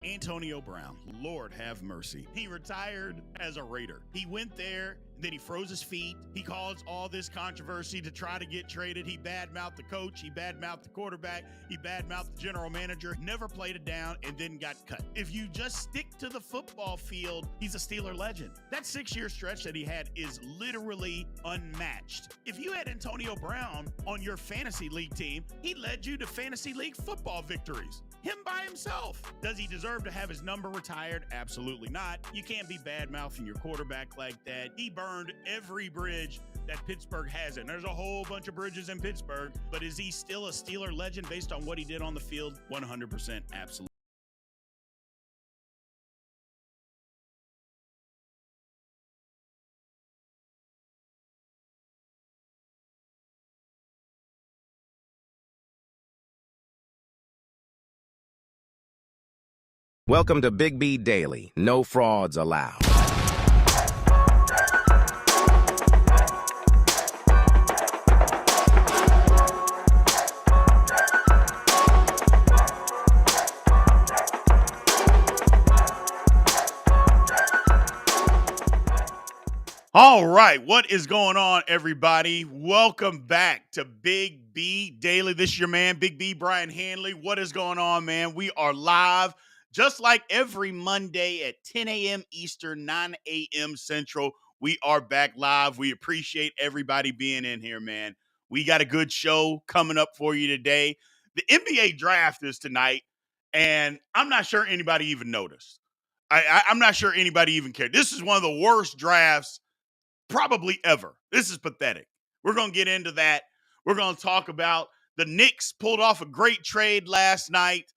Antonio Brown, Lord have mercy. He retired as a Raider. He went there, then he froze his feet. He caused all this controversy to try to get traded. He badmouthed the coach. He badmouthed the quarterback. He badmouthed the general manager. Never played it down and then got cut. If you just stick to the football field, he's a Steeler legend. That 6-year stretch that he had is literally unmatched. If you had Antonio Brown on your fantasy league team, he led you to fantasy league football victories. Him by himself. Does he deserve to have his number retired? Absolutely not. You can't be bad-mouthing your quarterback like that. He burned every bridge that Pittsburgh has. And there's a whole bunch of bridges in Pittsburgh, but is he still a Steeler legend based on what he did on the field? 100% absolutely. Welcome to Big B Daily. No frauds allowed. All right, what is going on, everybody? Welcome back to Big B Daily. This is your man, Big B, Brian Hanley. What is going on, man? We are live just like every Monday at 10 a.m. Eastern, 9 a.m. Central. We are back live. We appreciate everybody being in here, man. We got a good show coming up for you today. The NBA draft is tonight, and I'm not sure anybody even noticed. I'm not sure anybody even cared. This is one of the worst drafts probably ever. This is pathetic. We're going to get into that. We're going to talk about the Knicks pulled off a great trade last night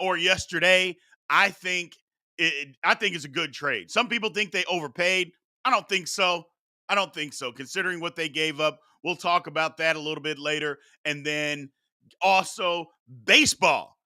or yesterday. I think it's a good trade. Some people think they overpaid. I don't think so. Considering what they gave up, we'll talk about that a little bit later. And then also baseball.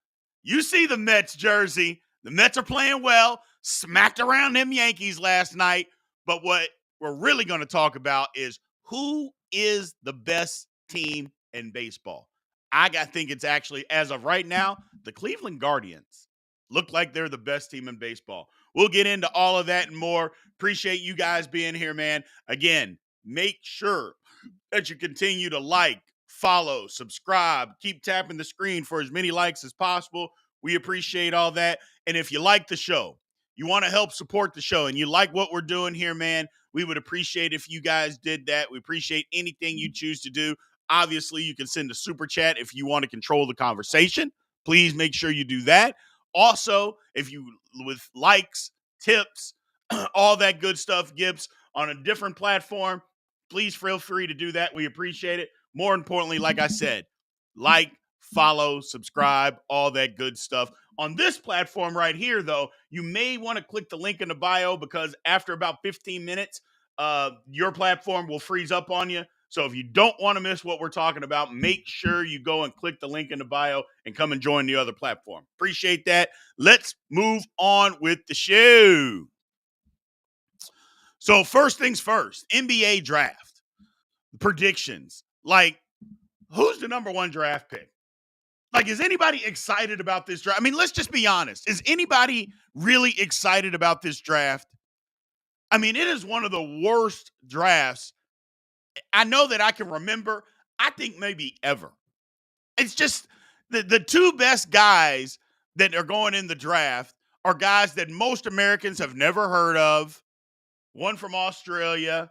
You see the Mets jersey. The Mets are playing well. Smacked around them Yankees last night. But what we're really going to talk about is who is the best team in baseball. I think it's actually, as of right now, the Cleveland Guardians look like they're the best team in baseball. We'll get into all of that and more. Appreciate you guys being here, man. Again, make sure that you continue to like, follow, subscribe, keep tapping the screen for as many likes as possible. We appreciate all that. And if you like the show, you want to help support the show, and you like what we're doing here, man, we would appreciate if you guys did that. We appreciate anything you choose to do. Obviously, you can send a super chat if you want to control the conversation. Please make sure you do that. Also, if you, with likes, tips, all that good stuff, Gibbs, on a different platform, please feel free to do that. We appreciate it. More importantly, like I said, like, follow, subscribe, all that good stuff. On this platform right here, though, you may want to click the link in the bio because after about 15 minutes, your platform will freeze up on you. So if you don't want to miss what we're talking about, make sure you go and click the link in the bio and come and join the other platform. Appreciate that. Let's move on with the show. So first things first, NBA draft predictions. Like, who's the number one draft pick? Like, is anybody excited about this draft? I mean, let's just be honest. Is anybody really excited about this draft? I mean, it is one of the worst drafts I know that I can remember, I think maybe ever. It's just the two best guys that are going in the draft are guys that most Americans have never heard of. One from Australia,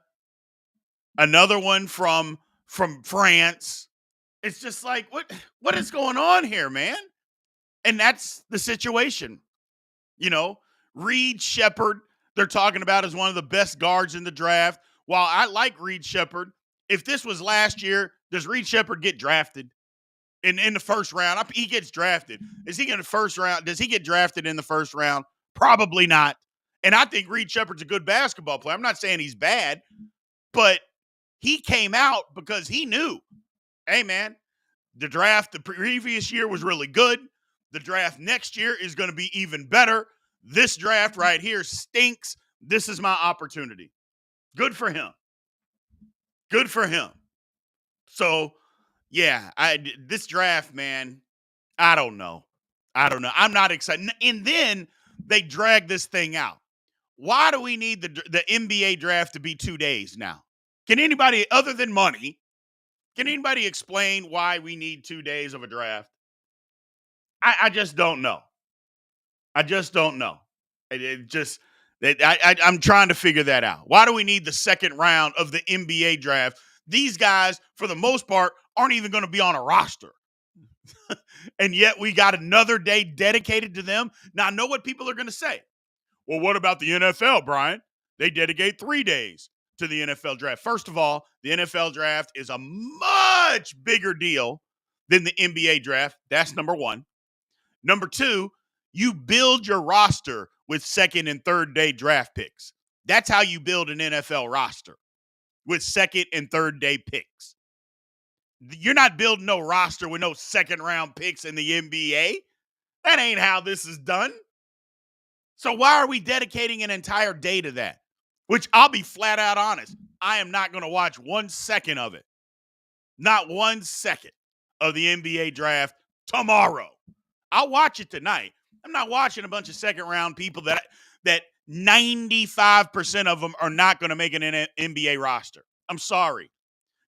another one from France. It's just like, what is going on here, man? And that's the situation. You know, Reed Shepherd, they're talking about as one of the best guards in the draft. While I like Reed Shepherd, if this was last year, does Reed Shepherd get drafted in the first round? He gets drafted. Is he in the first round? Does he get drafted in the first round? Probably not. And I think Reed Shepherd's a good basketball player. I'm not saying he's bad, but he came out because he knew, hey, man, the draft the previous year was really good. The draft next year is going to be even better. This draft right here stinks. This is my opportunity. Good for him. Good for him. So, yeah, this draft, man, I don't know. I'm not excited. And then they drag this thing out. Why do we need the NBA draft to be 2 days now? Can anybody, other than money, can anybody explain why we need 2 days of a draft? I just don't know. I just don't know. It just I'm trying to figure that out. Why do we need the second round of the NBA draft? These guys, for the most part, aren't even going to be on a roster. And yet we got another day dedicated to them. Now, I know what people are going to say. Well, what about the NFL, Brian? They dedicate 3 days to the NFL draft. First of all, the NFL draft is a much bigger deal than the NBA draft. That's number one. Number two, you build your roster with second and third day draft picks. That's how you build an NFL roster, with second and third day picks. You're not building no roster with no second round picks in the NBA. That ain't how this is done. So why are we dedicating an entire day to that? Which, I'll be flat out honest, I am not going to watch 1 second of it. Not 1 second of the NBA draft tomorrow. I'll watch it tonight. I'm not watching a bunch of second round people that 95% of them are not going to make an NBA roster. I'm sorry.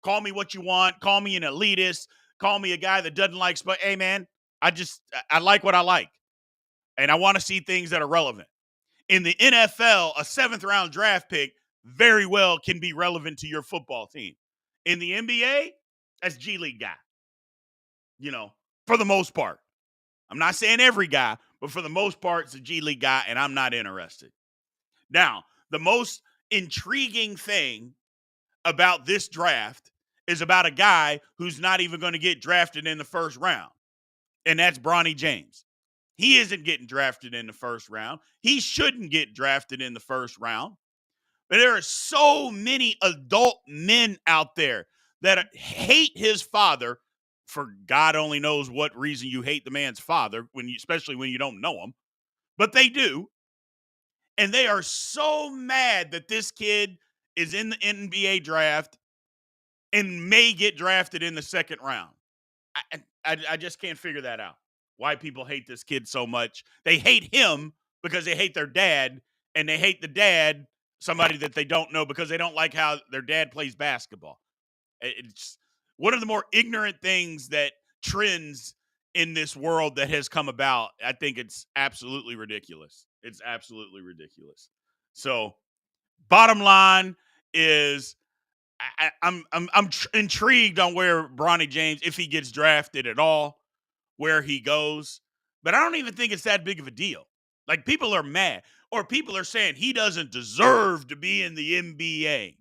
Call me what you want. Call me an elitist. Call me a guy that doesn't like but hey man, I like what I like. And I want to see things that are relevant. In the NFL, a 7th round draft pick very well can be relevant to your football team. In the NBA, that's G League guy. For the most part. I'm not saying every guy, but for the most part, it's a G League guy, and I'm not interested. Now, the most intriguing thing about this draft is about a guy who's not even going to get drafted in the first round, and that's Bronny James. He isn't getting drafted in the first round. He shouldn't get drafted in the first round. But there are so many adult men out there that hate his father for God only knows what reason you hate the man's father, especially when you don't know him. But they do. And they are so mad that this kid is in the NBA draft and may get drafted in the second round. I just can't figure that out. Why people hate this kid so much. They hate him because they hate their dad, and they hate the dad, somebody that they don't know, because they don't like how their dad plays basketball. It's one of the more ignorant things that trends in this world that has come about. I think it's absolutely ridiculous. It's absolutely ridiculous. So, bottom line is, I'm intrigued on where Bronny James, if he gets drafted at all, where he goes. But I don't even think it's that big of a deal. Like, people are mad, or people are saying he doesn't deserve to be in the NBA.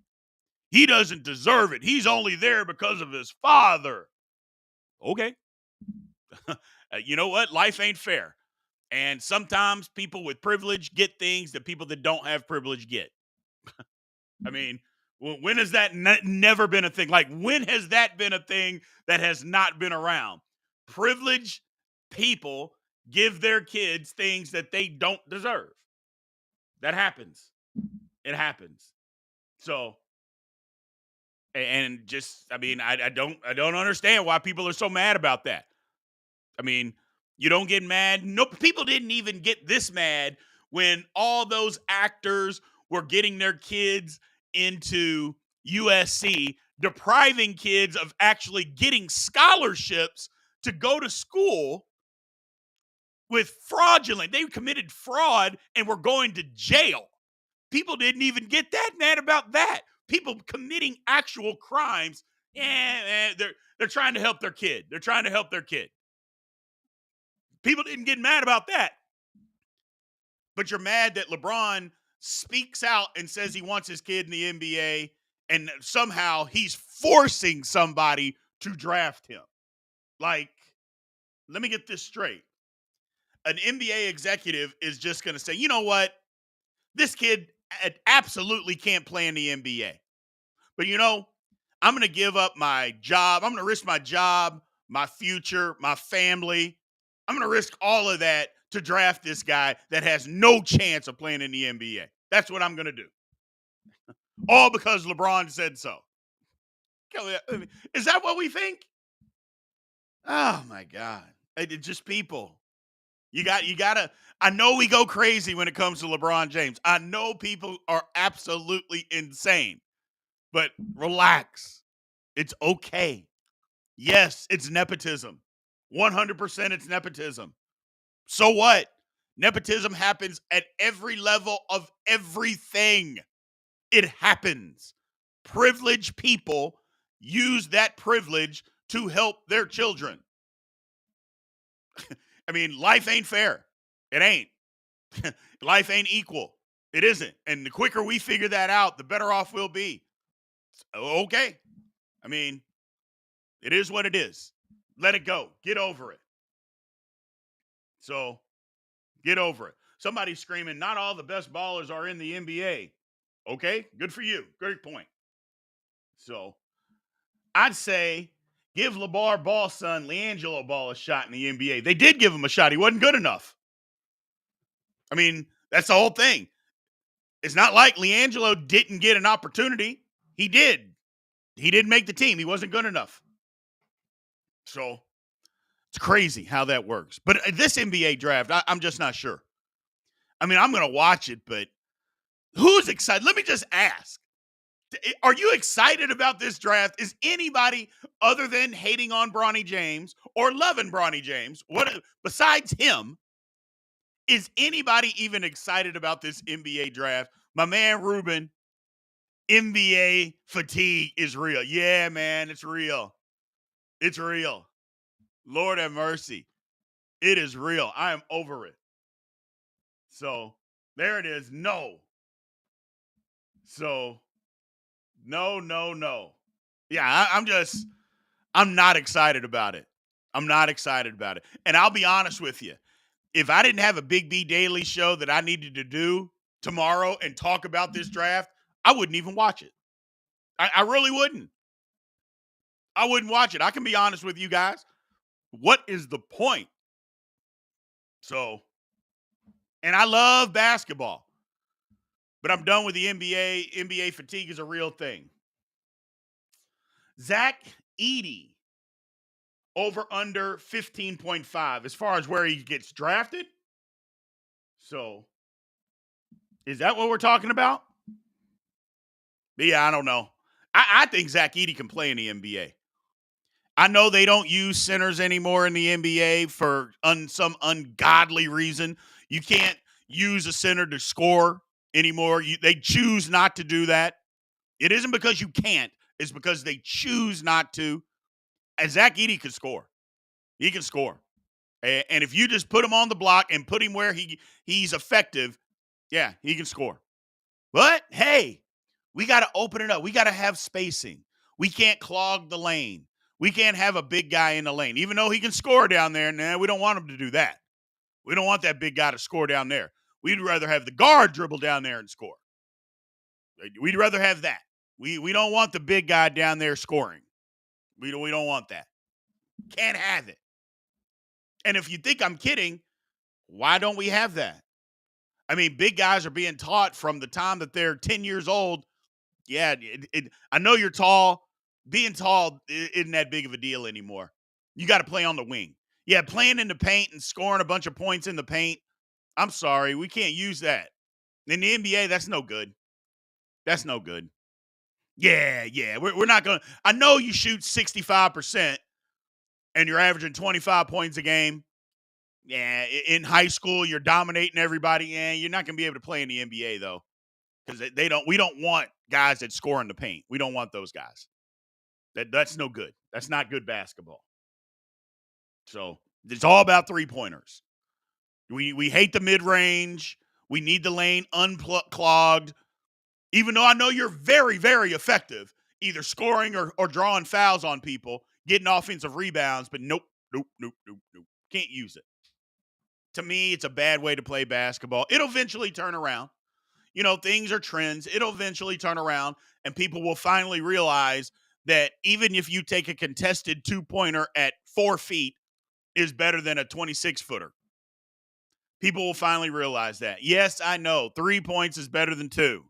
He doesn't deserve it. He's only there because of his father. Okay. You know what? Life ain't fair. And sometimes people with privilege get things that people that don't have privilege get. I mean, when has that never been a thing? Like, when has that been a thing that has not been around? Privileged people give their kids things that they don't deserve. That happens. It happens. So, and just, I mean, I don't understand why people are so mad about that. I mean, you don't get mad. No, people didn't even get this mad when all those actors were getting their kids into USC, depriving kids of actually getting scholarships to go to school with fraudulent. They committed fraud and were going to jail. People didn't even get that mad about that. People committing actual crimes, they're trying to help their kid. They're trying to help their kid. People didn't get mad about that. But you're mad that LeBron speaks out and says he wants his kid in the NBA, and somehow he's forcing somebody to draft him. Like, let me get this straight. An NBA executive is just going to say, you know what? This kid absolutely can't play in the NBA. But, I'm going to give up my job. I'm going to risk my job, my future, my family. I'm going to risk all of that to draft this guy that has no chance of playing in the NBA. That's what I'm going to do. All because LeBron said so. Is that what we think? Oh, my God. It's just people. You gotta. I know we go crazy when it comes to LeBron James. I know people are absolutely insane, but relax. It's okay. Yes, it's nepotism. 100% it's nepotism. So what? Nepotism happens at every level of everything. It happens. Privileged people use that privilege to help their children. I mean, life ain't fair. It ain't. Life ain't equal. It isn't. And the quicker we figure that out, the better off we'll be. Okay. I mean, it is what it is. Let it go. Get over it. So get over it. Somebody's screaming, not all the best ballers are in the NBA. Okay. Good for you. Great point. So I'd say give LeVar Ball's son, LiAngelo Ball, a shot in the NBA. They did give him a shot. He wasn't good enough. I mean, that's the whole thing. It's not like LiAngelo didn't get an opportunity. He did. He didn't make the team. He wasn't good enough. So it's crazy how that works. But this NBA draft, I'm just not sure. I mean, I'm going to watch it, but who's excited? Let me just ask. Are you excited about this draft? Is anybody other than hating on Bronny James or loving Bronny James, besides him, is anybody even excited about this NBA draft? My man Ruben, NBA fatigue is real. Yeah, man, it's real. It's real. Lord have mercy. It is real. I am over it. So there it is. No. So no, no, no. Yeah, I'm not excited about it. I'm not excited about it. And I'll be honest with you. If I didn't have a Big B Daily show that I needed to do tomorrow and talk about this draft, I wouldn't even watch it. I really wouldn't. I wouldn't watch it. I can be honest with you guys. What is the point? So, and I love basketball, but I'm done with the NBA. NBA fatigue is a real thing. Zach Edey, over under 15.5 as far as where he gets drafted. So, is that what we're talking about? Yeah, I don't know. I think Zach Edey can play in the NBA. I know they don't use centers anymore in the NBA for some ungodly reason. You can't use a center to score anymore. They choose not to do that. It isn't because you can't. It's because they choose not to. And Zach Edey can score. He can score. And if you just put him on the block and put him where he's effective, yeah, he can score. But, hey, we got to open it up. We got to have spacing. We can't clog the lane. We can't have a big guy in the lane. Even though he can score down there, nah, we don't want him to do that. We don't want that big guy to score down there. We'd rather have the guard dribble down there and score. We'd rather have that. We don't want the big guy down there scoring. We don't want that. Can't have it. And if you think I'm kidding, why don't we have that? I mean, big guys are being taught from the time that they're 10 years old. Yeah, I know you're tall. Being tall isn't that big of a deal anymore. You got to play on the wing. Yeah, playing in the paint and scoring a bunch of points in the paint. I'm sorry, we can't use that. In the NBA, that's no good. That's no good. Yeah. We're not going to. I know you shoot 65% and you're averaging 25 points a game. Yeah, in high school, you're dominating everybody. Yeah, you're not going to be able to play in the NBA, though, because we don't want guys that score in the paint. We don't want those guys. That's no good. That's not good basketball. So it's all about three-pointers. We hate the mid-range. We need the lane unclogged. Even though I know you're very, very effective, either scoring or drawing fouls on people, getting offensive rebounds, but nope. Can't use it. To me, it's a bad way to play basketball. It'll eventually turn around. You know, things are trends. It'll eventually turn around, and people will finally realize that even if you take a contested two-pointer at 4 feet is better than a 26-footer. People will finally realize that. Yes, I know 3 points is better than 2.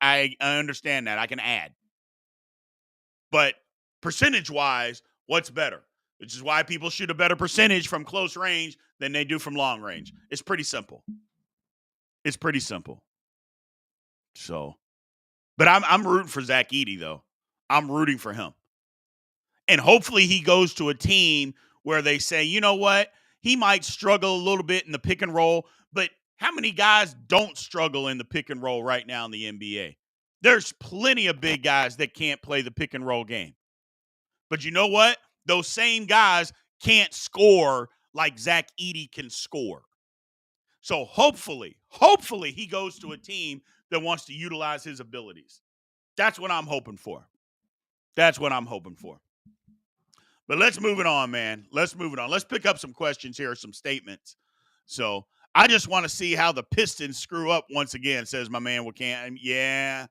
I understand that. I can add. But percentage-wise, what's better? which is why people shoot a better percentage from close range than they do from long range. It's pretty simple. It's pretty simple. So, but I'm rooting for Zach Edey, though. I'm rooting for him. And hopefully he goes to a team where they say, you know what? He might struggle a little bit in the pick and roll, but how many guys don't struggle in the pick and roll right now in the NBA? There's plenty of big guys that can't play the pick and roll game. But you know what? Those same guys can't score like Zach Edey can score. So hopefully he goes to a team that wants to utilize his abilities. That's what I'm hoping for. That's what I'm hoping for. But let's move it on, man. Let's move it on. Let's pick up some questions here, some statements. So I just want to see how the Pistons screw up once again, says my man Wakan. Yeah.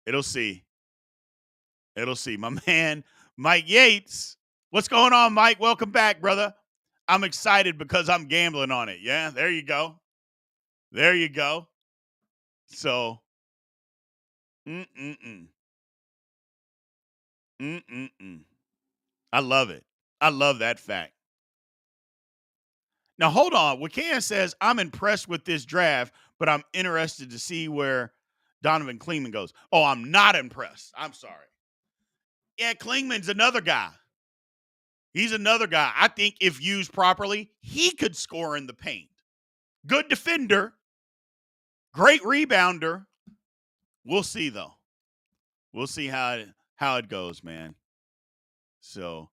It'll see. My man, Mike Yates. What's going on, Mike? Welcome back, brother. I'm excited because I'm gambling on it. Yeah, there you go. So, I love it. I love that fact. Now, hold on. Wakan says, I'm impressed with this draft, but I'm interested to see where Donovan Klingman goes. Oh, I'm not impressed. I'm sorry. Yeah, Klingman's another guy. He's another guy. I think if used properly, he could score in the paint. Good defender. Great rebounder. We'll see, though. We'll see how it goes, man. So,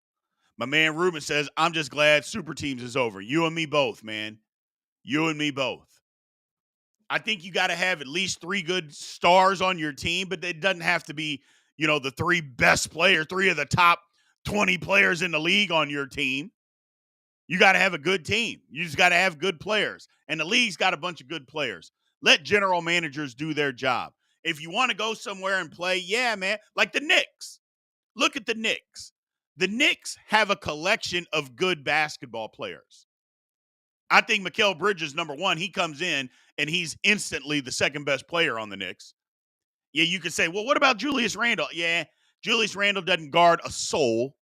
my man Ruben says, I'm just glad Super Teams is over. You and me both, man. You and me both. I think you got to have at least 3 good stars on your team, but it doesn't have to be, the 3 best players, 3 of the top 20 players in the league on your team. You got to have a good team. You just got to have good players. And the league's got a bunch of good players. Let general managers do their job. If you want to go somewhere and play, yeah, man, like the Knicks. Look at the Knicks. The Knicks have a collection of good basketball players. I think Mikal Bridges, number one, he comes in and he's instantly the second best player on the Knicks. Yeah, you could say, well, what about Julius Randle? Yeah, Julius Randle doesn't guard a soul,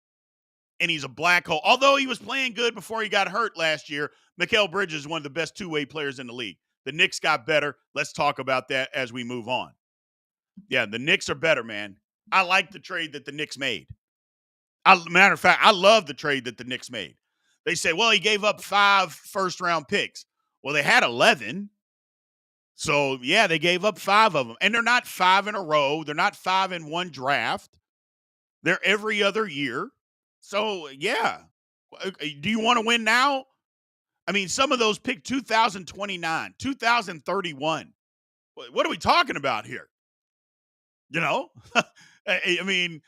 and he's a black hole. Although he was playing good before he got hurt last year, Mikal Bridges is one of the best two-way players in the league. The Knicks got better. Let's talk about that as we move on. Yeah, the Knicks are better, man. I like the trade that the Knicks made. Matter of fact, I love the trade that the Knicks made. They say, well, he gave up 5 first-round picks. Well, they had 11. So, yeah, they gave up 5 of them. And they're not 5 in a row. They're not 5 in one draft. They're every other year. So, yeah. Do you want to win now? I mean, some of those picked 2029, 2031. What are we talking about here? I mean,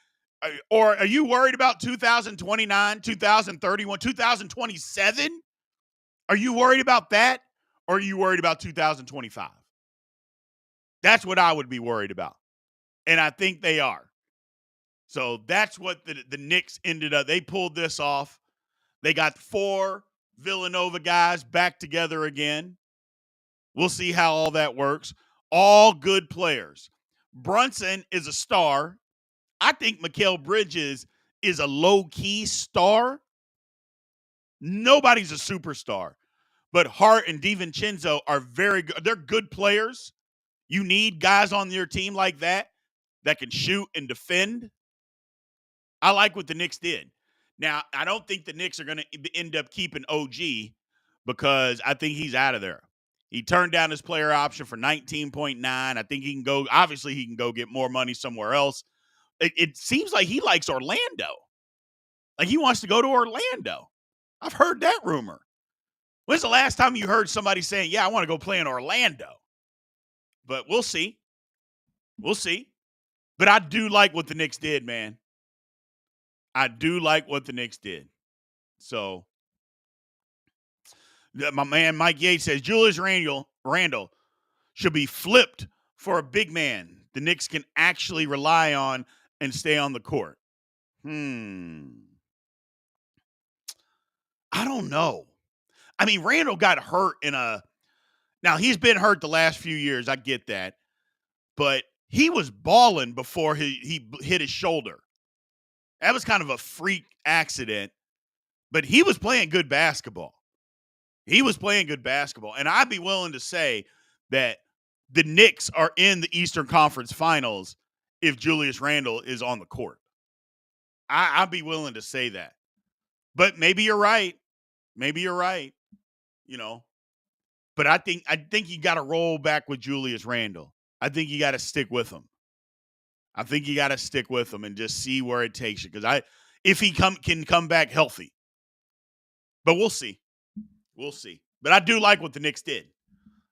or are you worried about 2029, 2031, 2027? Are you worried about that? Or are you worried about 2025? That's what I would be worried about. And I think they are. So that's what the Knicks ended up. They pulled this off. They got 4 Villanova guys back together again. We'll see how all that works. All good players. Brunson is a star. I think Mikal Bridges is a low-key star. Nobody's a superstar. But Hart and DiVincenzo are very good. They're good players. You need guys on your team like that can shoot and defend. I like what the Knicks did. Now, I don't think the Knicks are going to end up keeping OG because I think he's out of there. He turned down his player option for 19.9. I think he can go – obviously he can go get more money somewhere else. It seems like he likes Orlando. Like he wants to go to Orlando. I've heard that rumor. When's the last time you heard somebody saying, yeah, I want to go play in Orlando? But we'll see. We'll see. But I do like what the Knicks did, man. I do like what the Knicks did. So, my man Mike Yates says, Julius Randle should be flipped for a big man the Knicks can actually rely on and stay on the court. I don't know. I mean, Randle got hurt now he's been hurt the last few years. I get that. But he was balling before he hit his shoulder. That was kind of a freak accident, but he was playing good basketball. He was playing good basketball. And I'd be willing to say that the Knicks are in the Eastern Conference Finals if Julius Randle is on the court. I'd be willing to say that. But maybe you're right. Maybe you're right. You know, but I think you got to roll back with Julius Randle. I think you got to stick with him. I think you got to stick with him and just see where it takes you. Because if he can come back healthy, but we'll see. We'll see. But I do like what the Knicks did.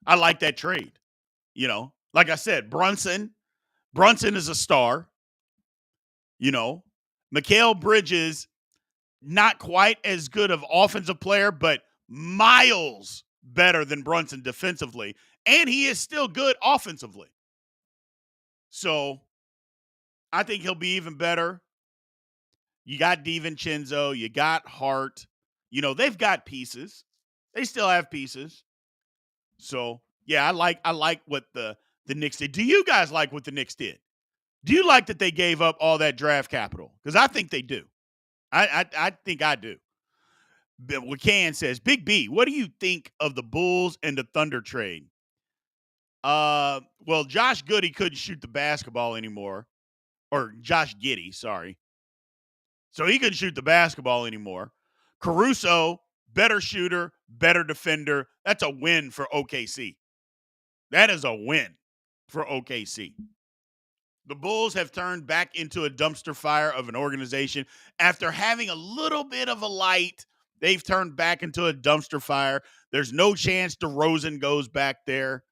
I like that trade. Like I said, Brunson is a star. You know, Mikal Bridges, not quite as good of offensive player, but miles better than Brunson defensively. And he is still good offensively. So I think he'll be even better. You got DiVincenzo, you got Hart. They've got pieces. They still have pieces. So yeah, I like what the Knicks did. Do you guys like what the Knicks did? Do you like that they gave up all that draft capital? Because I think they do. I think I do. Wakan says, Big B, what do you think of the Bulls and the Thunder trade? Well, Josh Giddey couldn't shoot the basketball anymore. Or Josh Giddey, sorry. So he couldn't shoot the basketball anymore. Caruso, better shooter, better defender. That's a win for OKC. That is a win for OKC. The Bulls have turned back into a dumpster fire of an organization. After having a little bit of a light, they've turned back into a dumpster fire. There's no chance DeRozan goes back there.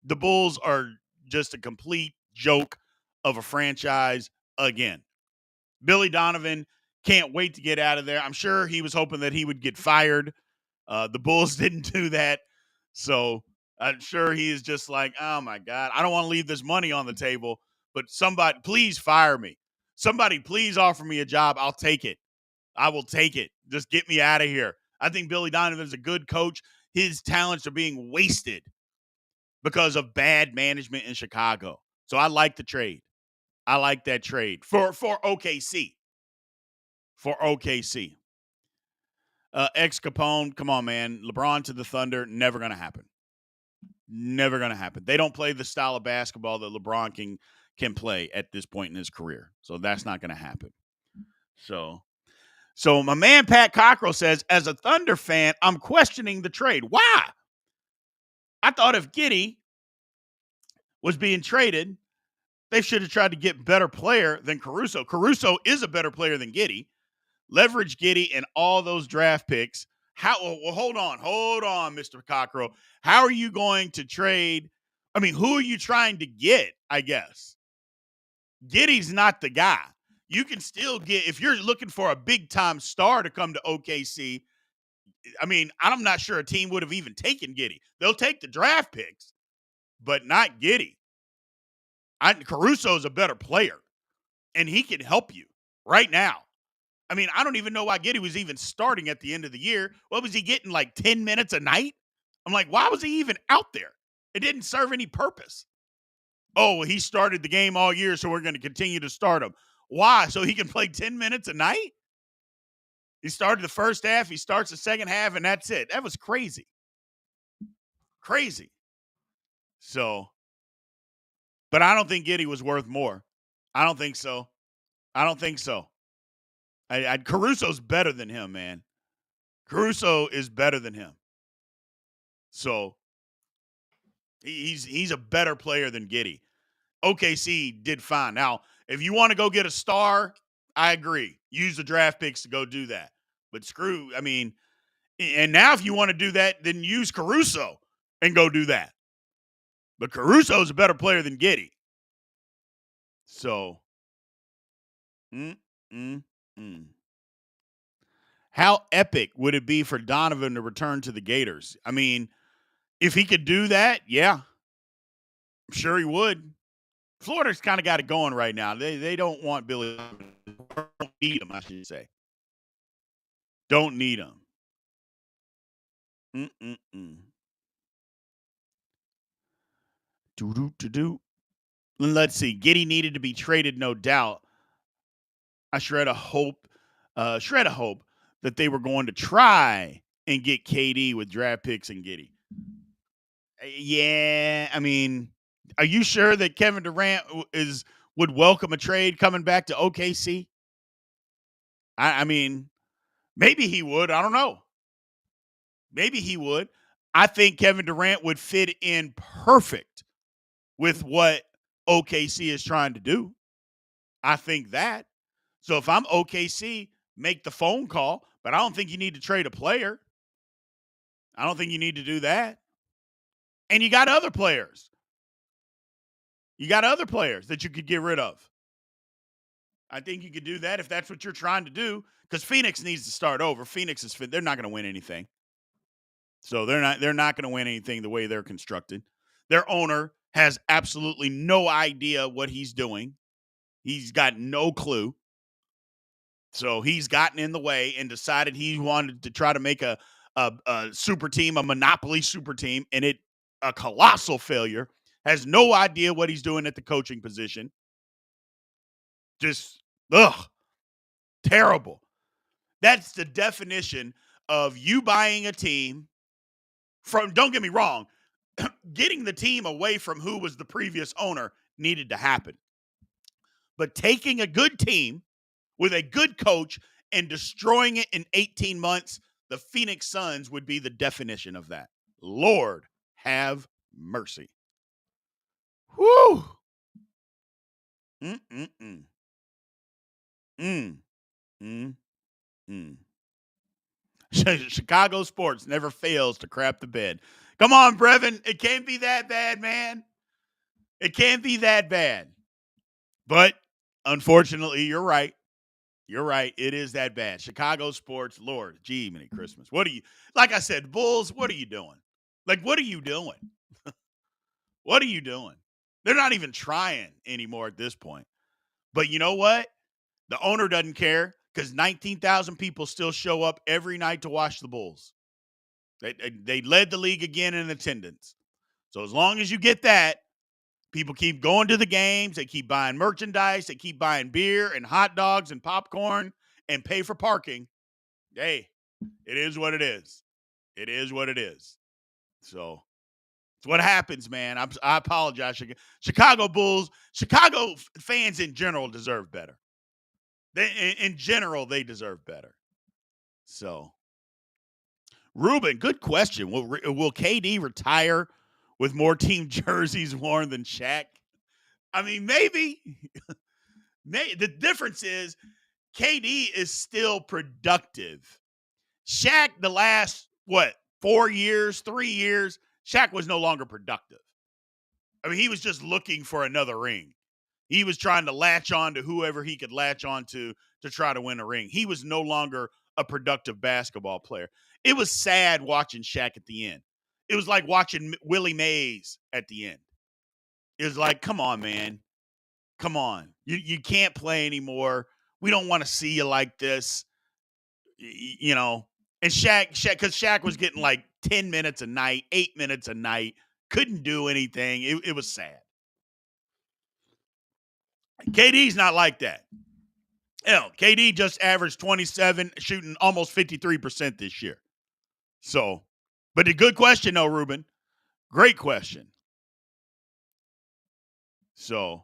The Bulls are just a complete joke of a franchise again. Billy Donovan can't wait to get out of there. I'm sure he was hoping that he would get fired. The Bulls didn't do that. So I'm sure he is just like, oh my God, I don't want to leave this money on the table, but somebody, please fire me. Somebody, please offer me a job. I'll take it. I will take it. Just get me out of here. I think Billy Donovan is a good coach. His talents are being wasted because of bad management in Chicago. So I like the trade. I like that trade for OKC. For OKC. Ex Capone, come on, man. LeBron to the Thunder, never going to happen. Never going to happen. They don't play the style of basketball that LeBron can play at this point in his career. So that's not going to happen. So my man Pat Cockrell says, as a Thunder fan, I'm questioning the trade. Why? I thought if Giddey was being traded, they should have tried to get better player than Caruso. Caruso is a better player than Giddey. Leverage Giddey and all those draft picks. Well, hold on, Mr. Cockrell. How are you going to trade? I mean, who are you trying to get, I guess? Giddey's not the guy. You can still get, if you're looking for a big-time star to come to OKC, I mean, I'm not sure a team would have even taken Giddey. They'll take the draft picks, but not Giddey. Caruso's a better player, and he can help you right now. I mean, I don't even know why Giddey was even starting at the end of the year. What was he getting, like 10 minutes a night? I'm like, why was he even out there? It didn't serve any purpose. Oh, well, he started the game all year, so we're going to continue to start him. Why? So he can play 10 minutes a night? He started the first half, he starts the second half, and that's it. That was crazy. Crazy. So, but I don't think Giddey was worth more. I don't think so. Caruso's better than him, man. Caruso is better than him. So he's a better player than Giddey. OKC did fine. Now, if you want to go get a star, I agree. Use the draft picks to go do that. But and now if you want to do that, then use Caruso and go do that. But Caruso is a better player than Giddey. So, how epic would it be for Donovan to return to the Gators? I mean, if he could do that, yeah, I'm sure he would. Florida's kind of got it going right now. They don't want Billy. Don't need him, I should say. Don't need him. Do. Let's see. Giddey needed to be traded, no doubt. I shred a hope that they were going to try and get KD with draft picks and Giddy. Yeah, I mean, are you sure that Kevin Durant would welcome a trade coming back to OKC? I mean, maybe he would. I don't know. Maybe he would. I think Kevin Durant would fit in perfect with what OKC is trying to do. I think that. So if I'm OKC, make the phone call, but I don't think you need to trade a player. I don't think you need to do that. And you got other players. You got other players that you could get rid of. I think you could do that if that's what you're trying to do, because Phoenix needs to start over. They're not going to win anything. So they're not going to win anything the way they're constructed. Their owner has absolutely no idea what he's doing. He's got no clue. So he's gotten in the way and decided he wanted to try to make a super team, a monopoly super team, and a colossal failure. Has no idea what he's doing at the coaching position. Just terrible. That's the definition of you buying a team from, don't get me wrong, getting the team away from who was the previous owner needed to happen. But taking a good team with a good coach and destroying it in 18 months, the Phoenix Suns would be the definition of that. Lord have mercy. Whew. Mm-mm-mm. Mm. Mm. Mm. Chicago sports never fails to crap the bed. Come on, Brevin. It can't be that bad, man. It can't be that bad. But unfortunately, you're right. You're right. It is that bad. Chicago sports, Lord, gee, many Christmas. What are you, like I said, Bulls, what are you doing? Like, what are you doing? What are you doing? They're not even trying anymore at this point. But you know what? The owner doesn't care because 19,000 people still show up every night to watch the Bulls. They led the league again in attendance. So as long as you get that, people keep going to the games. They keep buying merchandise. They keep buying beer and hot dogs and popcorn and pay for parking. Hey, it is what it is. It is what it is. So it's what happens, man. I apologize. Chicago Bulls, Chicago fans in general deserve better. In general, they deserve better. So, Ruben, good question. Will KD retire with more team jerseys worn than Shaq? I mean, maybe. The difference is KD is still productive. Shaq, the last, 4 years, 3 years, Shaq was no longer productive. I mean, he was just looking for another ring. He was trying to latch on to whoever he could latch on to try to win a ring. He was no longer a productive basketball player. It was sad watching Shaq at the end. It was like watching Willie Mays at the end. It was like, come on, man. Come on. You can't play anymore. We don't want to see you like this. You know. And because Shaq was getting like 10 minutes a night, 8 minutes a night, couldn't do anything. It was sad. KD's not like that. Hell, KD just averaged 27, shooting almost 53% this year. So, but a good question, though, Ruben. Great question. So,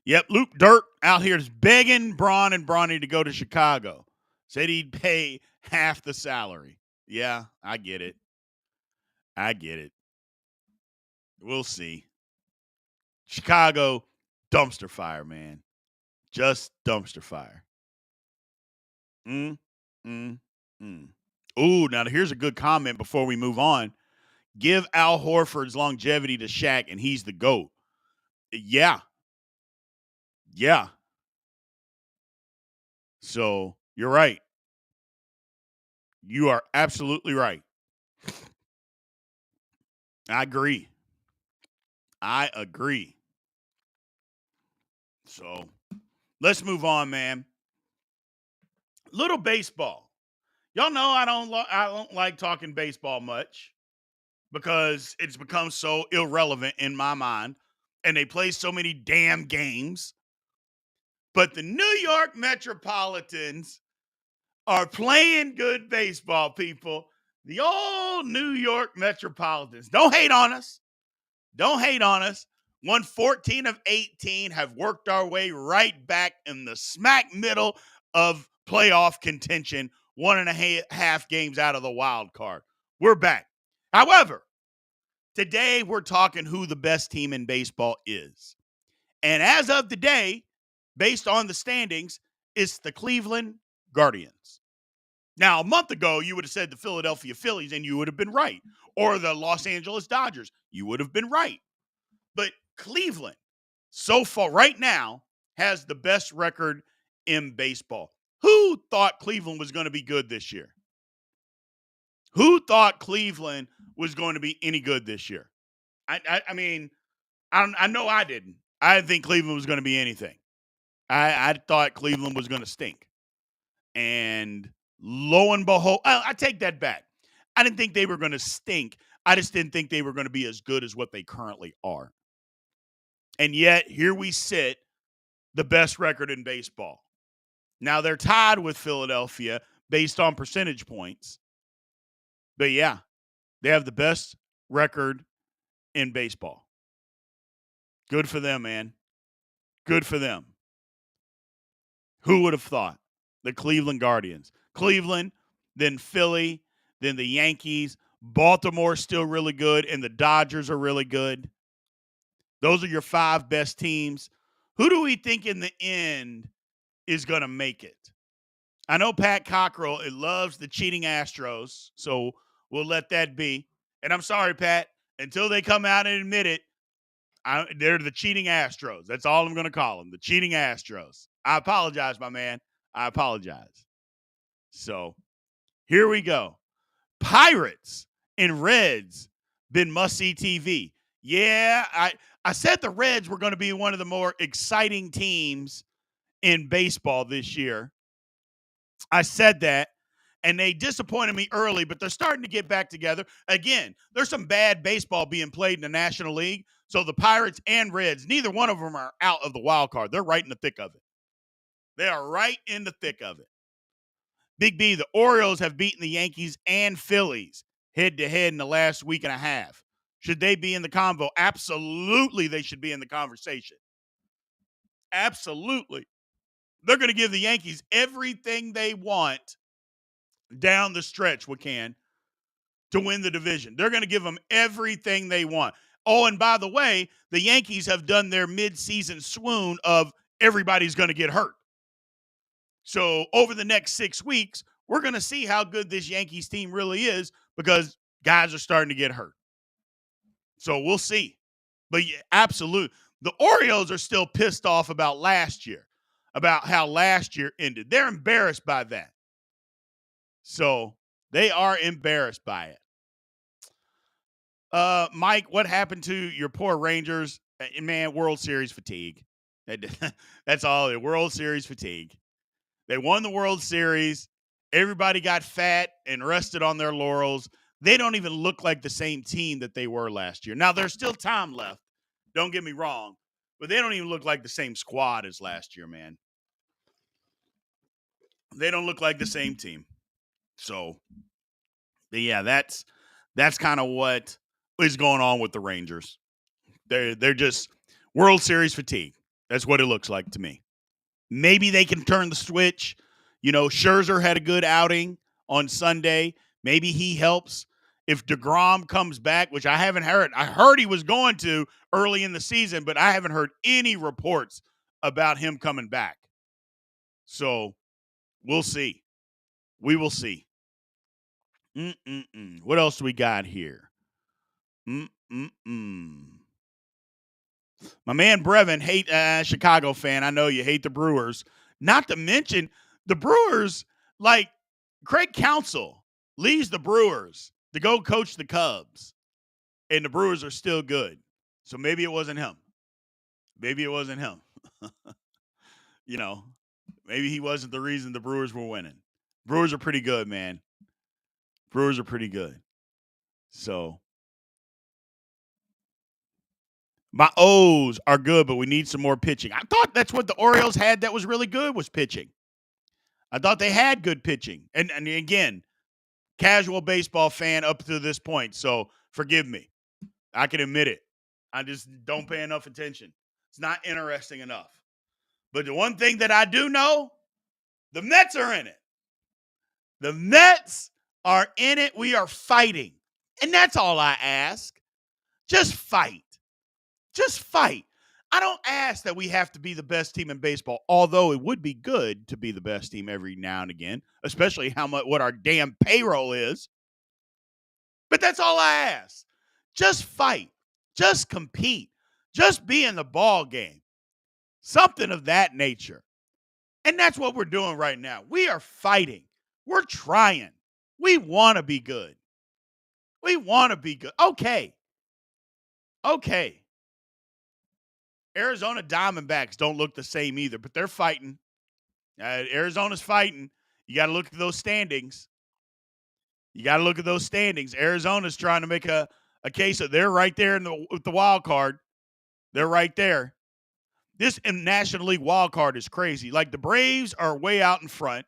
yep, Luke Dirt out here is begging Braun and Bronny to go to Chicago. Said he'd pay half the salary. Yeah, I get it. I get it. We'll see. Chicago, dumpster fire, man. Just dumpster fire. Mm, mm, mm. Ooh, now here's a good comment before we move on. Give Al Horford's longevity to Shaq, and he's the GOAT. Yeah. Yeah. So you're right. You are absolutely right. I agree. I agree. So let's move on, man. Little baseball. Y'all know I don't like talking baseball much because it's become so irrelevant in my mind, and they play so many damn games. But the New York Metropolitans are playing good baseball, people. The old New York Metropolitans. Don't hate on us. Don't hate on us. Won 14 of 18, have worked our way right back in the smack middle of playoff contention, 1.5 games out of the wild card. We're back. However, today we're talking who the best team in baseball is. And as of today, based on the standings, it's the Cleveland Guardians. Now, a month ago, you would have said the Philadelphia Phillies, and you would have been right. Or the Los Angeles Dodgers. You would have been right. But Cleveland, so far, right now, has the best record in baseball. Who thought Cleveland was going to be good this year? Who thought Cleveland was going to be any good this year? I mean, I know I didn't. I didn't think Cleveland was going to be anything. I thought Cleveland was going to stink. And lo and behold, I take that back. I didn't think they were going to stink. I just didn't think they were going to be as good as what they currently are. And yet, here we sit, the best record in baseball. Now, they're tied with Philadelphia based on percentage points. But yeah, they have the best record in baseball. Good for them, man. Good for them. Who would have thought? The Cleveland Guardians. Cleveland, then Philly, then the Yankees. Baltimore's still really good, and the Dodgers are really good. Those are your 5 best teams. Who do we think in the end is going to make it? I know Pat Cockrell loves the cheating Astros, so we'll let that be. And I'm sorry, Pat, until they come out and admit it, they're the cheating Astros. That's all I'm going to call them, the cheating Astros. I apologize, my man. I apologize. So here we go. Pirates and Reds been must-see TV. Yeah, I said the Reds were going to be one of the more exciting teams in baseball this year. I said that, and they disappointed me early, but they're starting to get back together. Again, there's some bad baseball being played in the National League, so the Pirates and Reds, neither one of them are out of the wild card. They're right in the thick of it. They are right in the thick of it. Big B, the Orioles have beaten the Yankees and Phillies head-to-head in the last week and a half. Should they be in the convo? Absolutely, they should be in the conversation. Absolutely. They're going to give the Yankees everything they want down the stretch, to win the division. They're going to give them everything they want. Oh, and by the way, the Yankees have done their mid-season swoon of everybody's going to get hurt. So over the next 6 weeks, we're going to see how good this Yankees team really is because guys are starting to get hurt. So we'll see. But yeah, absolutely. The Orioles are still pissed off about last year, about how last year ended. They're embarrassed by that. So they are embarrassed by it. Mike, what happened to your poor Rangers? Man, World Series fatigue. That's all. World Series fatigue. They won the World Series. Everybody got fat and rested on their laurels. They don't even look like the same team that they were last year. Now, there's still time left. Don't get me wrong. But they don't even look like the same squad as last year, man. They don't look like the same team. So, yeah, that's kind of what is going on with the Rangers. They're just World Series fatigue. That's what it looks like to me. Maybe they can turn the switch. You know, Scherzer had a good outing on Sunday. Maybe he helps. If DeGrom comes back, which I haven't heard. I heard he was going to early in the season, but I haven't heard any reports about him coming back. So we'll see. We will see. What else do we got here? My man Brevin, Chicago fan. I know you hate the Brewers. Not to mention the Brewers, like Craig Counsell leaves the Brewers to go coach the Cubs, and the Brewers are still good. So maybe it wasn't him. Maybe it wasn't him. You know, maybe he wasn't the reason the Brewers were winning. Brewers are pretty good, man. Brewers are pretty good. So, My O's are good, but we need some more pitching. I thought that's what the Orioles had that was really good was pitching. I thought they had good pitching. And again, casual baseball fan up to this point, so forgive me. I can admit it. I just don't pay enough attention. It's not interesting enough. But the one thing that I do know, the Mets are in it. The Mets are in it. We are fighting. And that's all I ask. Just fight. Just fight. I don't ask that we have to be the best team in baseball, although it would be good to be the best team every now and again, especially what our damn payroll is. But that's all I ask. Just fight. Just compete. Just be in the ball game. Something of that nature. And that's what we're doing right now. We are fighting. We're trying. We want to be good. We want to be good. Okay. Arizona Diamondbacks don't look the same either, but they're fighting. Arizona's fighting. You got to look at those standings. Arizona's trying to make a case of they're right there with the wild card. They're right there. This National League wild card is crazy. Like the Braves are way out in front.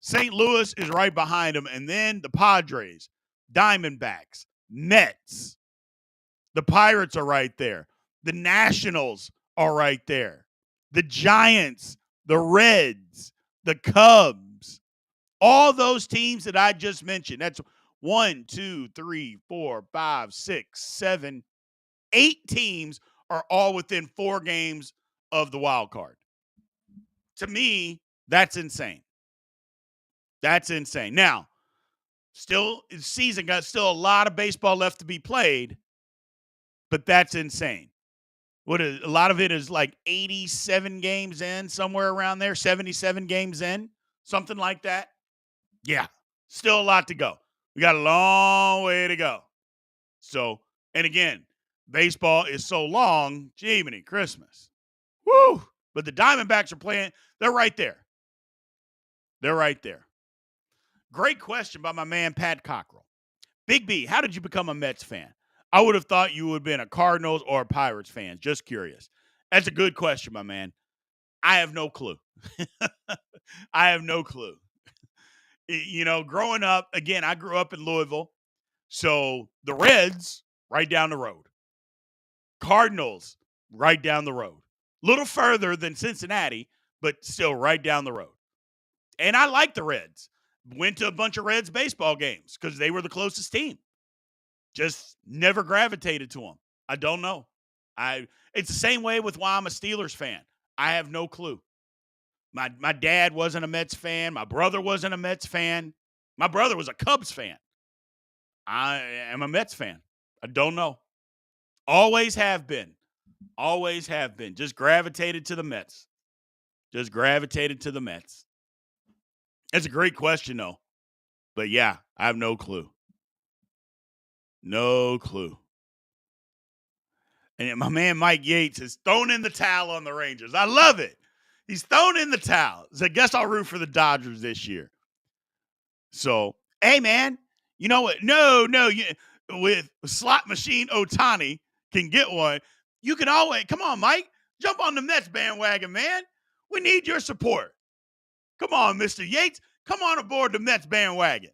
St. Louis is right behind them. And then the Padres, Diamondbacks, Mets. The Pirates are right there. The Nationals are right there. The Giants, the Reds, the Cubs. All those teams that I just mentioned. That's 1, 2, 3, 4, 5, 6, 7, 8 teams are all within 4 games of the wild card. To me, that's insane. Now, still season got still a lot of baseball left to be played, but that's insane. A lot of it is like 87 games in, somewhere around there, 77 games in, something like that. Yeah, still a lot to go. We got a long way to go. So, and again, baseball is so long, Jiminy Christmas. Woo! But the Diamondbacks are playing. They're right there. Great question by my man, Pat Cockrell. Big B, how did you become a Mets fan? I would have thought you would have been a Cardinals or a Pirates fan. Just curious. That's a good question, my man. I have no clue. Growing up, again, I grew up in Louisville. So the Reds, right down the road. Cardinals, right down the road. A little further than Cincinnati, but still right down the road. And I like the Reds. Went to a bunch of Reds baseball games because they were the closest team. Just never gravitated to them. I don't know. It's the same way with why I'm a Steelers fan. I have no clue. My dad wasn't a Mets fan. My brother wasn't a Mets fan. My brother was a Cubs fan. I am a Mets fan. I don't know. Always have been. Just gravitated to the Mets. It's a great question, though. But yeah, I have no clue. And my man Mike Yates has thrown in the towel on the Rangers. I love it. He's thrown in the towel. So I guess I'll root for the Dodgers this year. So, hey, man, you know what? No. With slot machine Otani can get one. You can always, come on, Mike, jump on the Mets bandwagon, man. We need your support. Come on, Mr. Yates. Come on aboard the Mets bandwagon.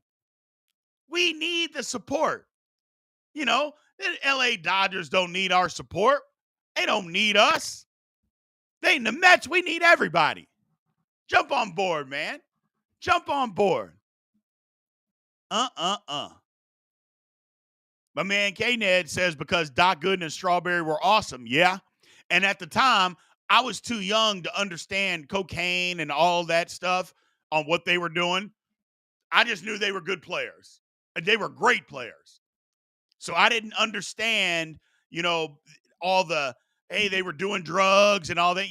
We need the support. The LA Dodgers don't need our support. They don't need us. They in the Mets, we need everybody. Jump on board, man. Jump on board. My man K-Ned says because Doc Gooden and Strawberry were awesome. Yeah. And at the time, I was too young to understand cocaine and all that stuff on what they were doing. I just knew they were good players. And they were great players. So I didn't understand, all the, hey, they were doing drugs and all that.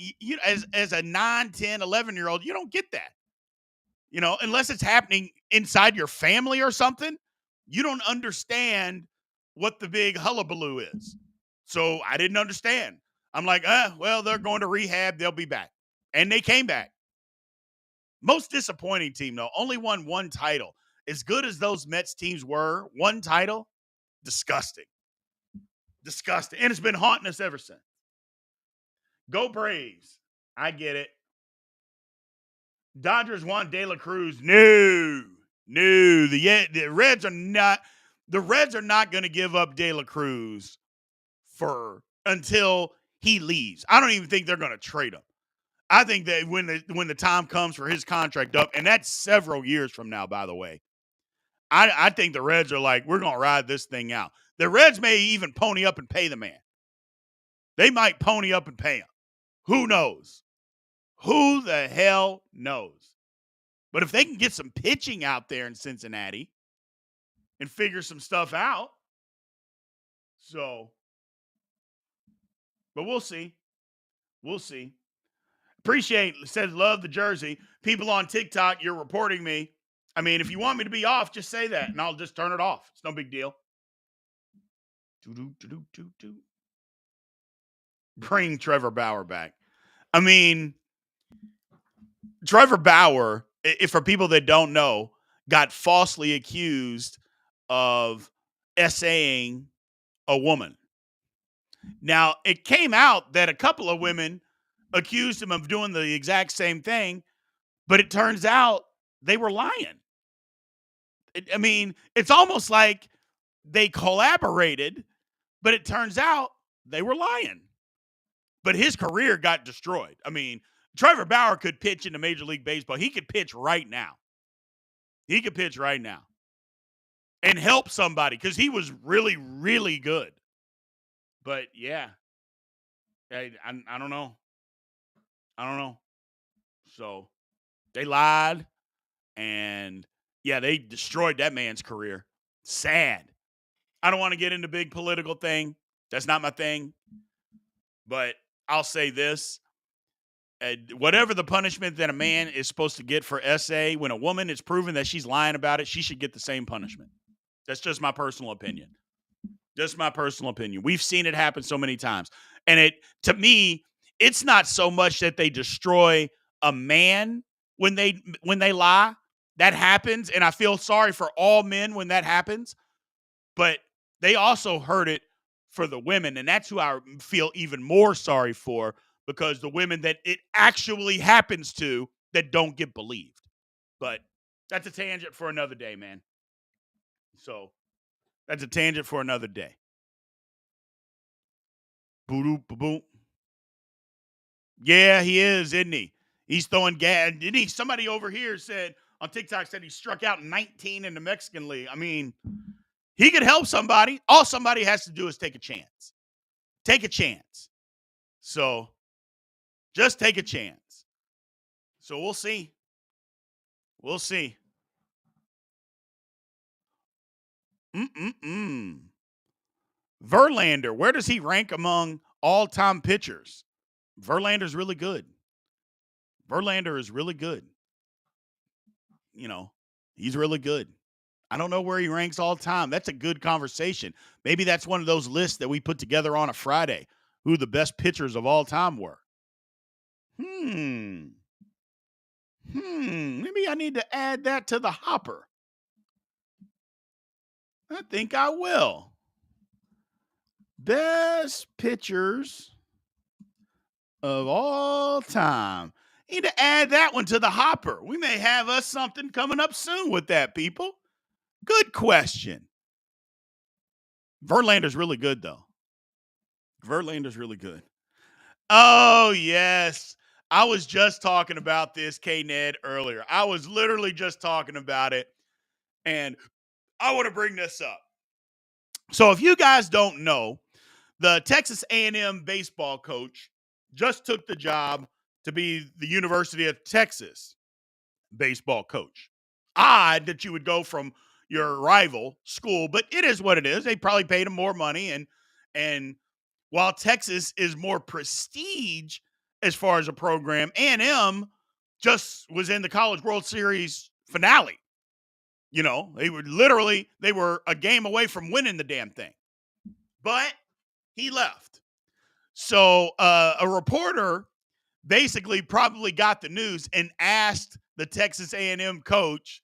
As a 9, 10, 11-year-old, you don't get that. Unless it's happening inside your family or something, you don't understand what the big hullabaloo is. So I didn't understand. I'm like, they're going to rehab. They'll be back. And they came back. Most disappointing team, though. Only won 1 title. As good as those Mets teams were, 1 title, disgusting. And it's been haunting us ever since. Go Braves. I get it. Dodgers want De La Cruz. No. No. The Reds are not. The Reds are not going to give up De La Cruz until he leaves. I don't even think they're going to trade him. I think that when the time comes for his contract up, and that's several years from now, by the way, I think the Reds are like, we're going to ride this thing out. The Reds may even pony up and pay the man. They might pony up and pay him. Who knows? Who the hell knows? But if they can get some pitching out there in Cincinnati and figure some stuff out, but we'll see. We'll see. Says love the jersey. People on TikTok, you're reporting me. I mean, if you want me to be off, just say that, and I'll just turn it off. It's no big deal. Bring Trevor Bauer back. I mean, Trevor Bauer, if for people that don't know, got falsely accused of essaying a woman. Now, it came out that a couple of women accused him of doing the exact same thing, but it turns out they were lying. I mean, it's almost like they collaborated, but it turns out they were lying. But his career got destroyed. I mean, Trevor Bauer could pitch into Major League Baseball. He could pitch right now. He could pitch right now and help somebody because he was really, really good. But, yeah, I don't know. I don't know. So they lied, and, yeah, they destroyed that man's career. Sad. I don't want to get into big political thing. That's not my thing. But I'll say this. Whatever the punishment that a man is supposed to get for essay, when a woman is proven that she's lying about it, she should get the same punishment. That's just my personal opinion. Just my personal opinion. We've seen it happen so many times. And to me, it's not so much that they destroy a man when they lie. That happens, and I feel sorry for all men when that happens. But they also hurt it for the women, and that's who I feel even more sorry for, because the women that it actually happens to that don't get believed. But that's a tangent for another day, man. So that's a tangent for another day. Boom. Yeah, he is, isn't he? He's throwing gas. Didn't he? Somebody over here said on TikTok said he struck out 19 in the Mexican League. I mean, he could help somebody. All somebody has to do is take a chance. Take a chance. So just take a chance. So we'll see. We'll see. Verlander, where does he rank among all-time pitchers? Verlander's really good. Verlander is really good. You know, he's really good. I don't know where he ranks all time. That's a good conversation. Maybe that's one of those lists that we put together on a Friday, who the best pitchers of all time were. Maybe I need to add that to the hopper. I think I will. Best pitchers of all time. Need to add that one to the hopper. We may have us something coming up soon with that, people. Good question. Verlander's really good, though. Verlander's really good. Oh, yes. I was just talking about this, K-Ned, earlier. I was literally just talking about it, and I want to bring this up. So if you guys don't know, the Texas A&M baseball coach just took the job to be the University of Texas baseball coach. Odd that you would go from your rival school, but it is what it is. They probably paid him more money, and while Texas is more prestige as far as a program, A&M just was in the College World Series finale. You know, they were a game away from winning the damn thing. But he left. So a reporter basically probably got the news and asked the Texas A&M coach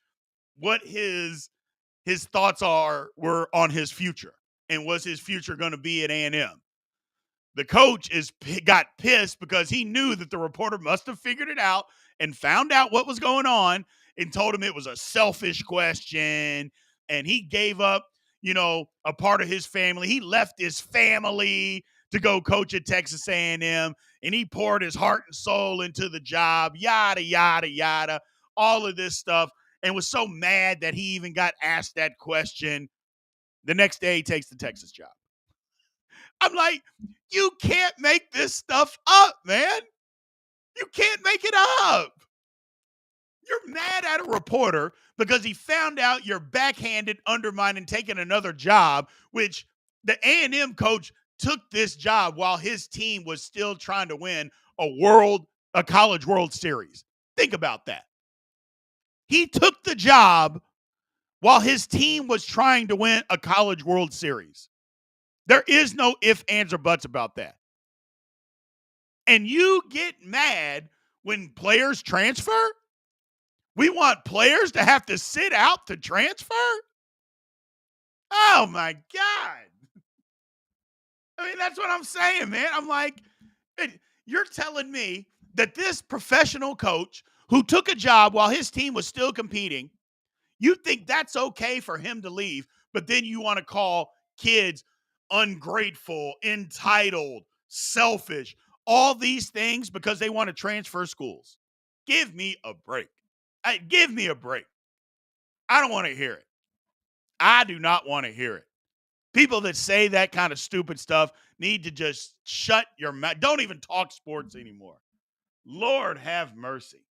what his thoughts were on his future, and was his future going to be at A&M. The coach got pissed because he knew that the reporter must have figured it out and found out what was going on and told him it was a selfish question. And he gave up, a part of his family. He left his family to go coach at Texas A&M, and he poured his heart and soul into the job, yada, yada, yada, all of this stuff, and was so mad that he even got asked that question. The next day, he takes the Texas job. I'm like, you can't make this stuff up, man. You can't make it up. You're mad at a reporter because he found out you're backhanded, undermining, taking another job, which the A&M coach took this job while his team was still trying to win a college World Series. Think about that. He took the job while his team was trying to win a college World Series. There is no ifs, ands, or buts about that. And you get mad when players transfer? We want players to have to sit out to transfer? Oh, my God. I mean, that's what I'm saying, man. I'm like, you're telling me that this professional coach who took a job while his team was still competing, you think that's okay for him to leave, but then you want to call kids ungrateful, entitled, selfish, all these things because they want to transfer schools. Give me a break. Give me a break. I don't want to hear it. I do not want to hear it. People that say that kind of stupid stuff need to just shut your mouth. Don't even talk sports anymore. Lord have mercy.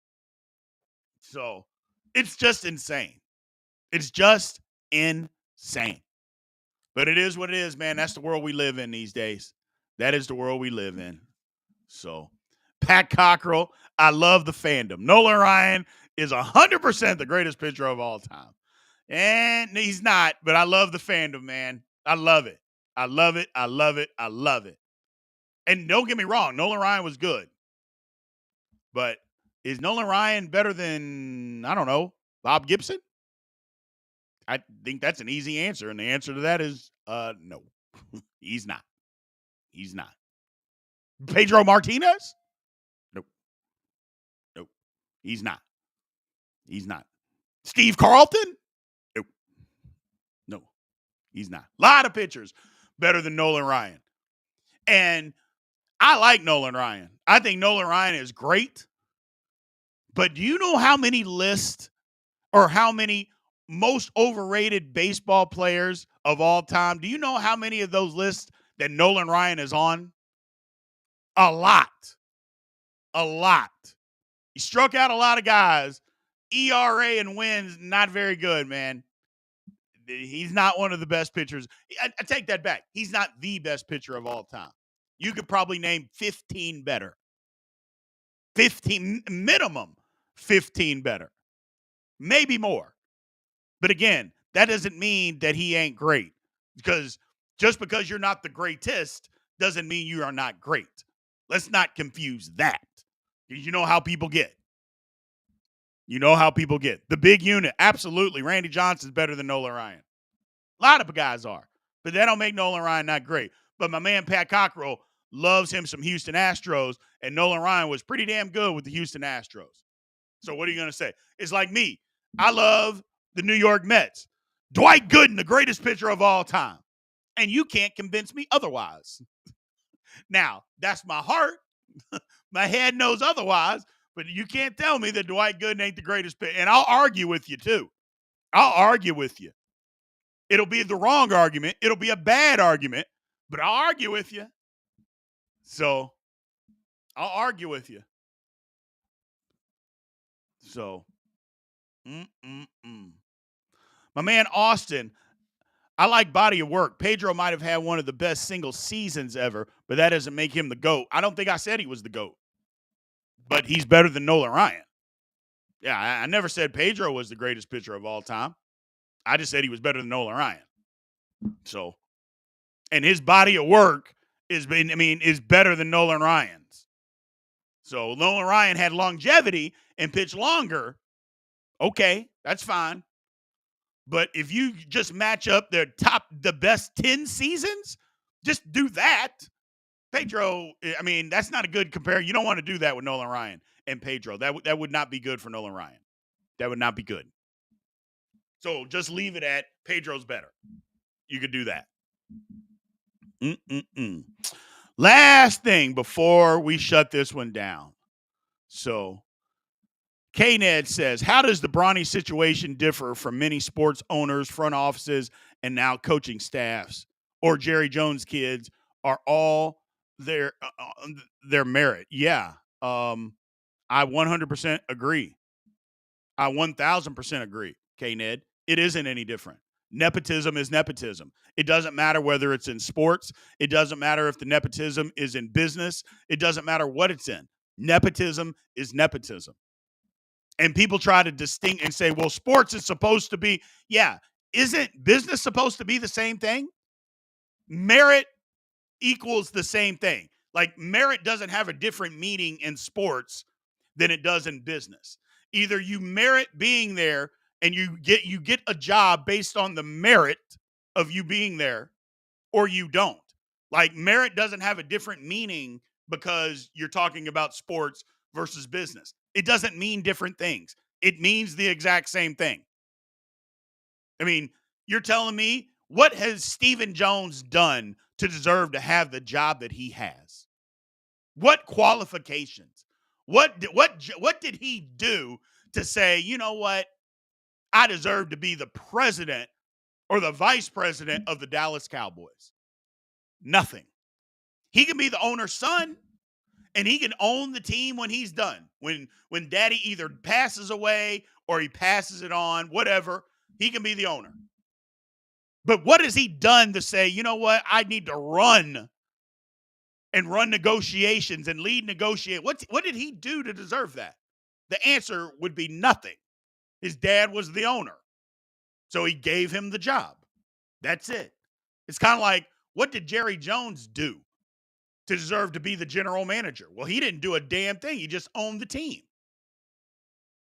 So it's just insane. It's just insane. But it is what it is, man. That's the world we live in these days. That is the world we live in. So, Pat Cockrell, I love the fandom. Nolan Ryan is 100% the greatest pitcher of all time. And he's not, but I love the fandom, man. I love it. I love it. I love it. I love it. And don't get me wrong, Nolan Ryan was good. But is Nolan Ryan better than, I don't know, Bob Gibson? I think that's an easy answer. And the answer to that is no. He's not. He's not. Pedro Martinez? Nope. Nope. He's not. He's not. Steve Carlton? Nope. No. He's not. A lot of pitchers better than Nolan Ryan. And I like Nolan Ryan. I think Nolan Ryan is great. But do you know how many lists or how many most overrated baseball players of all time? Do you know how many of those lists that Nolan Ryan is on? A lot. A lot. He struck out a lot of guys. ERA and wins, not very good, man. He's not one of the best pitchers. I take that back. He's not the best pitcher of all time. You could probably name 15 better. 15, minimum 15 better. Maybe more. But again, that doesn't mean that he ain't great. Because just because you're not the greatest doesn't mean you are not great. Let's not confuse that. You know how people get. You know how people get. The big unit, absolutely. Randy Johnson's better than Nolan Ryan. A lot of guys are. But that don't make Nolan Ryan not great. But my man Pat Cockrell loves him some Houston Astros, and Nolan Ryan was pretty damn good with the Houston Astros. So what are you going to say? It's like me. I love the New York Mets. Dwight Gooden, the greatest pitcher of all time. And you can't convince me otherwise. Now, that's my heart. My head knows otherwise, but you can't tell me that Dwight Gooden ain't the greatest pitcher. And I'll argue with you, too. I'll argue with you. It'll be the wrong argument. It'll be a bad argument, but I'll argue with you. So, I'll argue with you. So, my man Austin, I like body of work. Pedro might have had one of the best single seasons ever, but that doesn't make him the GOAT. I don't think I said he was the GOAT, but he's better than Nolan Ryan. Yeah, I never said Pedro was the greatest pitcher of all time. I just said he was better than Nolan Ryan. So, and his body of work is better than Nolan Ryan's. So Nolan Ryan had longevity and pitched longer. Okay, that's fine. But if you just match up the best 10 seasons, just do that. Pedro, I mean, that's not a good compare. You don't want to do that with Nolan Ryan and Pedro. That would not be good for Nolan Ryan. That would not be good. So just leave it at Pedro's better. You could do that. Mm-mm-mm. Last thing before we shut this one down. So K-Ned says, how does the Bronny situation differ from many sports owners, front offices, and now coaching staffs or Jerry Jones kids are all their merit? Yeah. I 100% agree. I 1000% agree, K-Ned. It isn't any different. Nepotism is nepotism. It doesn't matter whether it's in sports. It doesn't matter if the nepotism is in business. It doesn't matter what it's in. Nepotism is nepotism. And people try to distinct and say, well, sports is supposed to be, yeah, isn't business supposed to be the same thing? Merit equals the same thing. Like merit doesn't have a different meaning in sports than it does in business. Either you merit being there and you get a job based on the merit of you being there, or you don't. Like merit doesn't have a different meaning because you're talking about sports versus business. It doesn't mean different things. It means the exact same thing. I mean, you're telling me what has Stephen Jones done to deserve to have the job that he has? What qualifications? What did he do to say, you know what? I deserve to be the president or the vice president of the Dallas Cowboys? Nothing. He can be the owner's son and he can own the team when he's done. When daddy either passes away or he passes it on, whatever, he can be the owner. But what has he done to say, you know what? I need to run and run negotiations and lead negotiate. What did he do to deserve that? The answer would be nothing. His dad was the owner. So he gave him the job. That's it. It's kind of like, what did Jerry Jones do to deserve to be the general manager? Well, he didn't do a damn thing. He just owned the team.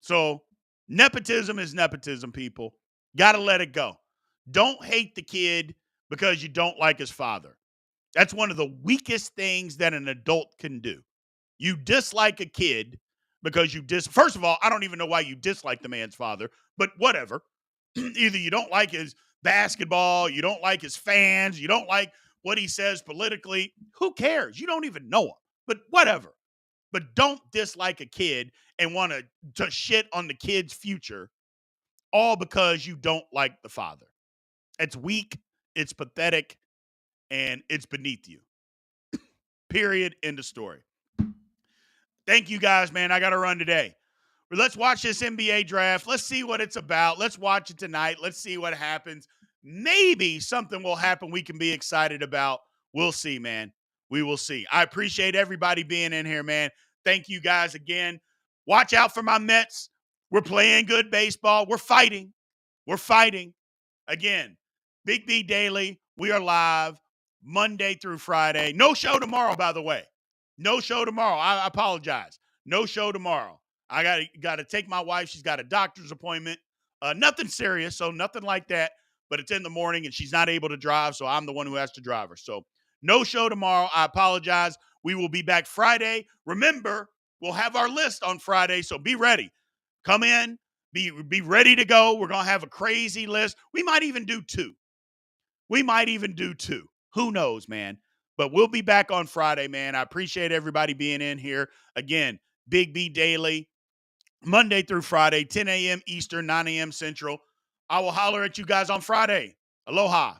So nepotism is nepotism, people. Got to let it go. Don't hate the kid because you don't like his father. That's one of the weakest things that an adult can do. You dislike a kid because first of all, I don't even know why you dislike the man's father, but whatever. Either you don't like his basketball, you don't like his fans, you don't like what he says politically. Who cares? You don't even know him, but whatever. But don't dislike a kid and want to shit on the kid's future all because you don't like the father. It's weak, it's pathetic, and it's beneath you. Period. End of story. Thank you guys, man. I got to run today. But let's watch this NBA draft. Let's see what it's about. Let's watch it tonight. Let's see what happens. Maybe something will happen we can be excited about. We'll see, man. We will see. I appreciate everybody being in here, man. Thank you guys again. Watch out for my Mets. We're playing good baseball. We're fighting. We're fighting. Again, Big B Daily. We are live Monday through Friday. No show tomorrow, by the way. No show tomorrow. I apologize. No show tomorrow. I got to take my wife. She's got a doctor's appointment. Nothing serious, so nothing like that. But it's in the morning, and she's not able to drive, so I'm the one who has to drive her. So no show tomorrow. I apologize. We will be back Friday. Remember, we'll have our list on Friday, so be ready. Come in. Be ready to go. We're going to have a crazy list. We might even do two. Who knows, man? But we'll be back on Friday, man. I appreciate everybody being in here. Again, Big B Daily, Monday through Friday, 10 a.m. Eastern, 9 a.m. Central. I will holler at you guys on Friday. Aloha.